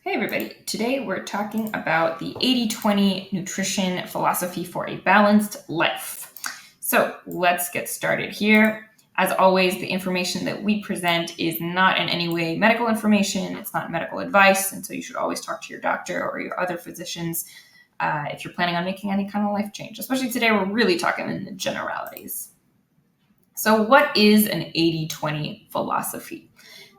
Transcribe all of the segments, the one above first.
Hey everybody, today we're talking about the 80-20 nutrition philosophy for a balanced life. So let's get started here. As always, the information that we present is not in any way medical information, it's not medical advice, and so you should always talk to your doctor or your other physicians if you're planning on making any kind of life change. Especially today, we're really talking in the generalities. So what is an 80-20 philosophy?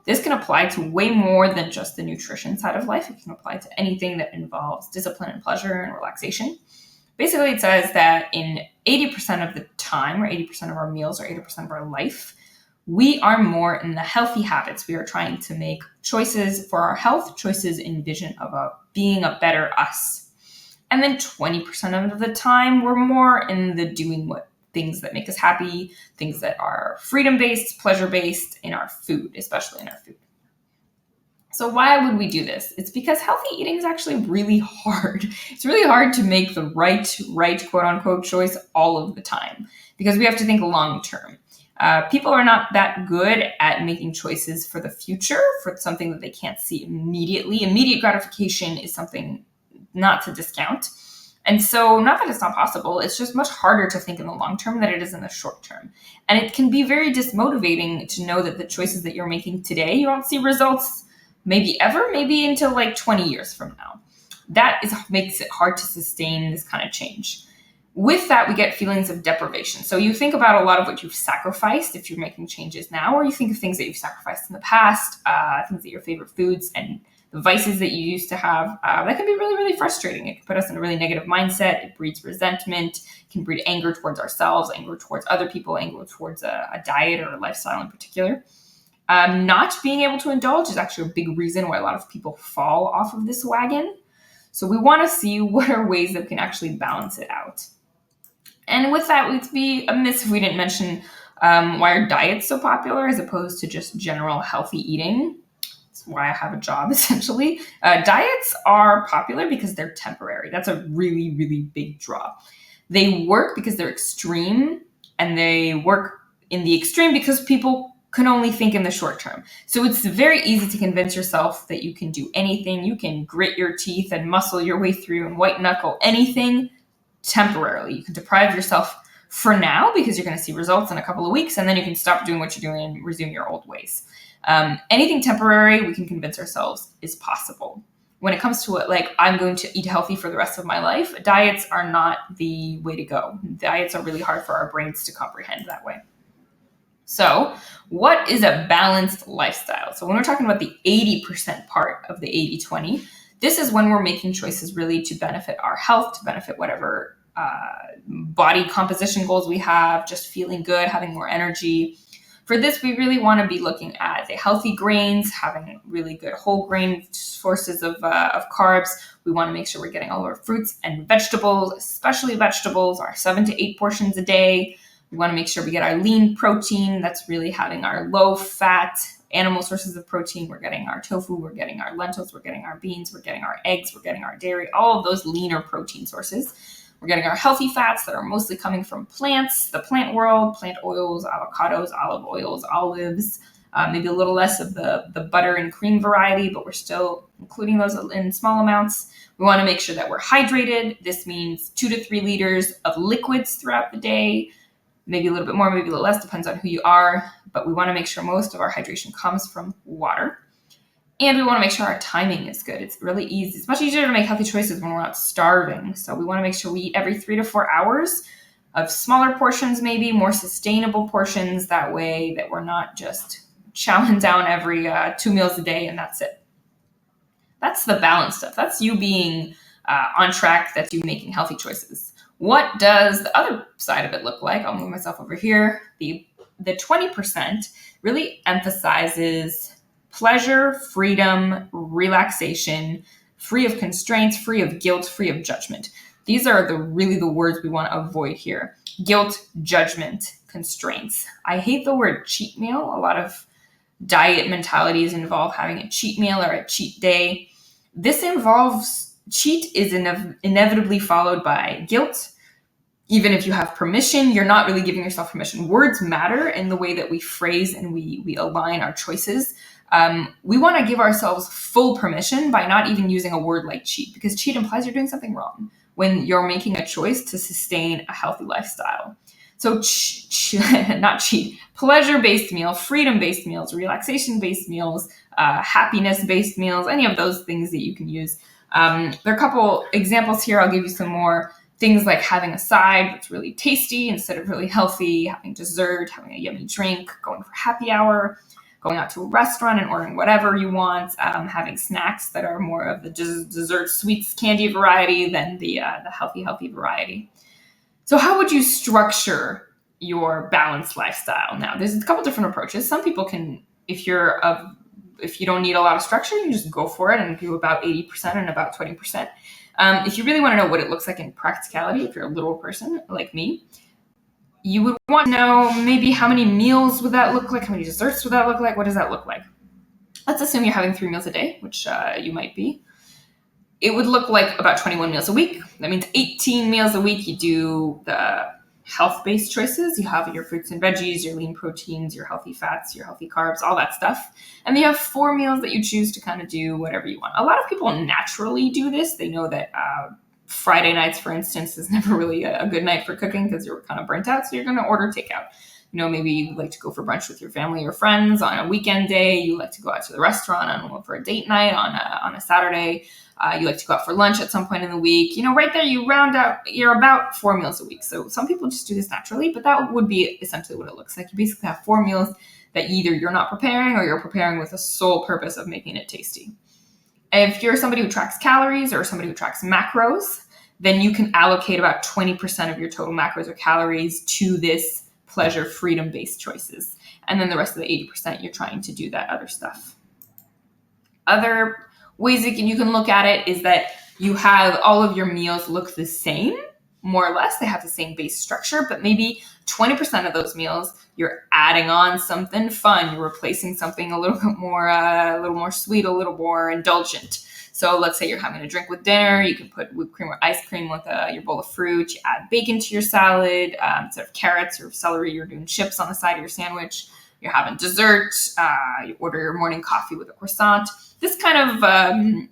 This can apply to way more than just the nutrition side of life. It can apply to anything that involves discipline and pleasure and relaxation. Basically, it says that in 80% of the time, or 80% of our meals, or 80% of our life, we are more in the healthy habits. We are trying to make choices for our health, choices in vision of being a better us. And then 20% of the time, we're more in the doing what things that make us happy, things that are freedom-based, pleasure-based in our food, especially in our food. So why would we do this? It's because healthy eating is actually really hard. It's really hard to make the right quote-unquote choice all of the time because we have to think long-term. People are not that good at making choices for the future, for something that they can't see immediately. Immediate gratification is something not to discount. And so, not that it's not possible, it's just much harder to think in the long term than it is in the short term. And it can be very dismotivating to know that the choices that you're making today, you won't see results maybe ever, maybe until like 20 years from now. That makes it hard to sustain this kind of change. With that, we get feelings of deprivation. So you think about a lot of what you've sacrificed if you're making changes now, or you think of things that you've sacrificed in the past, things that your favorite foods and the vices that you used to have, that can be really, really frustrating. It can put us in a really negative mindset. It breeds resentment, can breed anger towards ourselves, anger towards other people, anger towards a diet or a lifestyle in particular. Not being able to indulge is actually a big reason why a lot of people fall off of this wagon. So we want to see what are ways that we can actually balance it out. And with that, it would be amiss if we didn't mention why are diets so popular as opposed to just general healthy eating. Why I have a job, essentially. Diets are popular because they're temporary. That's a really, really big draw. They work because they're extreme, and they work in the extreme because people can only think in the short term. So it's very easy to convince yourself that you can do anything. You can grit your teeth and muscle your way through and white knuckle anything temporarily. You can deprive yourself for now because you're going to see results in a couple of weeks, and then you can stop doing what you're doing and resume your old ways. Anything temporary, we can convince ourselves is possible. When it comes to it, like I'm going to eat healthy for the rest of my life, diets are not the way to go. Diets are really hard for our brains to comprehend that way. So what is a balanced lifestyle? So when we're talking about the 80% part of the 80-20, this is when we're making choices really to benefit our health, to benefit whatever body composition goals we have, just feeling good, having more energy. For this, we really want to be looking at the healthy grains, having really good whole grain sources of carbs. We want to make sure we're getting all our fruits and vegetables, especially vegetables, our 7 to 8 portions a day. We want to make sure we get our lean protein. That's really having our low fat animal sources of protein. We're getting our tofu, we're getting our lentils, we're getting our beans, we're getting our eggs, we're getting our dairy, all of those leaner protein sources. We're getting our healthy fats that are mostly coming from plants, the plant world, plant oils, avocados, olive oils, olives, maybe a little less of the butter and cream variety, but we're still including those in small amounts. We want to make sure that we're hydrated. This means 2 to 3 liters of liquids throughout the day, maybe a little bit more, maybe a little less, depends on who you are, but we want to make sure most of our hydration comes from water. And we want to make sure our timing is good. It's really easy. It's much easier to make healthy choices when we're not starving. So we want to make sure we eat every 3 to 4 hours of smaller portions, maybe more sustainable portions. That way that we're not just chowing down every 2 meals a day and that's it. That's the balanced stuff. That's you being on track. That's you making healthy choices. What does the other side of it look like? I'll move myself over here. The 20% really emphasizes pleasure, freedom, relaxation, free of constraints, free of guilt, free of judgment. These are really the words we want to avoid here. Guilt, judgment, constraints. I hate the word cheat meal. A lot of diet mentalities involve having a cheat meal or a cheat day. This involves cheat is inevitably followed by guilt. Even if you have permission, you're not really giving yourself permission. Words matter in the way that we phrase and we align our choices. We want to give ourselves full permission by not even using a word like cheat, because cheat implies you're doing something wrong when you're making a choice to sustain a healthy lifestyle. So not cheat, pleasure-based meal, freedom-based meals, relaxation-based meals, happiness-based meals, any of those things that you can use. There are a couple examples here. I'll give you some more. Things like having a side that's really tasty instead of really healthy, having dessert, having a yummy drink, going for happy hour, going out to a restaurant and ordering whatever you want, having snacks that are more of the dessert, sweets, candy variety than the healthy variety. So how would you structure your balanced lifestyle? Now, there's a couple different approaches. Some people can, if you don't need a lot of structure, you just go for it and do about 80% and about 20%. If you really want to know what it looks like in practicality, if you're a literal person like me, you would want to know maybe how many meals would that look like? How many desserts would that look like? What does that look like? Let's assume you're having 3 meals a day, which you might be. It would look like about 21 meals a week. That means 18 meals a week. You do the health-based choices. You have your fruits and veggies, your lean proteins, your healthy fats, your healthy carbs, all that stuff. And then you have 4 meals that you choose to kind of do whatever you want. A lot of people naturally do this. They know that Friday nights, for instance, is never really a good night for cooking because you're kind of burnt out. So you're going to order takeout. Maybe you like to go for brunch with your family or friends on a weekend day. You like to go out to the restaurant for a date night on a Saturday. You like to go out for lunch at some point in the week. Right there, you round out, you're about 4 meals a week. So some people just do this naturally, but that would be essentially what it looks like. You basically have 4 meals that either you're not preparing or you're preparing with the sole purpose of making it tasty. If you're somebody who tracks calories or somebody who tracks macros, then you can allocate about 20% of your total macros or calories to this pleasure, freedom-based choices. And then the rest of the 80%, you're trying to do that other stuff. Other ways that you can look at it is that you have all of your meals look the same, more or less. They have the same base structure, but maybe 20% of those meals, you're adding on something fun. You're replacing something a little bit more sweet, a little more indulgent. So let's say you're having a drink with dinner. You can put whipped cream or ice cream with your bowl of fruit. You add bacon to your salad. Instead of carrots or celery, you're doing chips on the side of your sandwich. You're having dessert. You order your morning coffee with a croissant. This kind of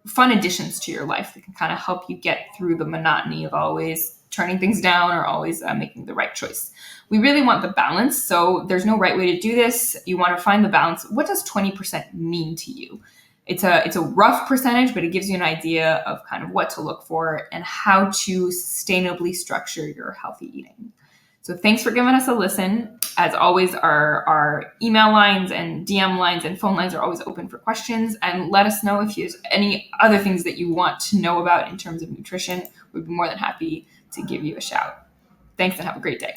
fun additions to your life that can kind of help you get through the monotony of always turning things down or always making the right choice. We really want the balance. So there's no right way to do this. You want to find the balance. What does 20% mean to you? It's a rough percentage, but it gives you an idea of kind of what to look for and how to sustainably structure your healthy eating. So thanks for giving us a listen. As always, our email lines and DM lines and phone lines are always open for questions. And let us know if there's any other things that you want to know about in terms of nutrition. We'd be more than happy to give you a shout. Thanks and have a great day.